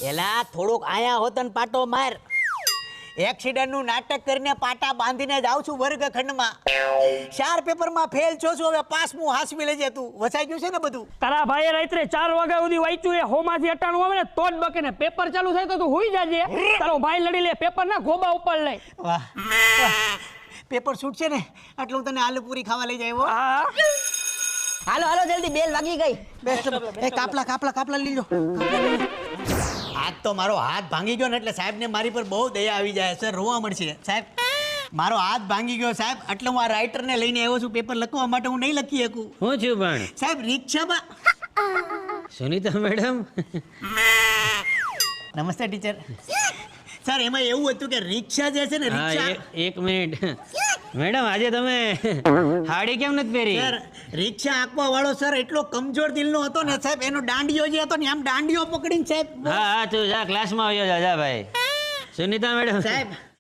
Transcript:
એલા થોડુંક આયા હોતન પાટો માર. એક્સિડન્ટ નું નાટક કરીને પાટા બાંધીને જાઉં છું વર્ગખંડમાં. 4 પેપરમાં ફેલ છો છું, હવે પાસમું હાસવી લેજે તું. વસાઈ ગયું છે ને બધું? તારા ભાઈએ રાત્રે 4 વાગ્યા સુધી વાંચ્યું, એ હોમાંથી 98 આવે ને તો જ બકે ને. પેપર ચાલુ થાય તો તું હુઈ જાજે. તારો ભાઈ લડી લે, પેપર ના ગોબા ઉપર લે. વાહ પેપર છૂટ છે ને એટલે હું તને આલુ પૂરી ખાવા લઈ જાય. હા હાલો હાલો જલ્દી, બેલ વાગી ગઈ. એ કાપલા લીજો. આજ તો મારો હાથ ભાંગી ગયો ને એટલે સાહેબ ને મારી પર બહુ દયા આવી જાય. સર રોવા મળશે સાહેબ. મારો હાથ ભાંગી ગયો સાહેબ, એટલે હું આ રાઇટર ને લઈને આવ્યો છું. પેપર લખવા માટે હું નહીં લખી શકું. હું છું પણ સાહેબ રિક્ષામાં. સુનીતા મેડમ. નમસ્તે ટીચર. સર એમાં એવું હતું કે રિક્ષા જે છે ને હા રિક્ષા. એક મિનિટ મેડમ, આજે તમે હાડી કેમ નથી પહેરી? સર રિક્ષા આંકવા વાળો સર એટલો કમજોર દિલનો હતો ને સાહેબ, એનો દાંડિયો જે હતો ને આમ દાંડિયો પકડીને સાહેબ. હા તું જા ક્લાસમાં આવ્યો જા ભાઈ. સુનીતા મેડમ સાહેબ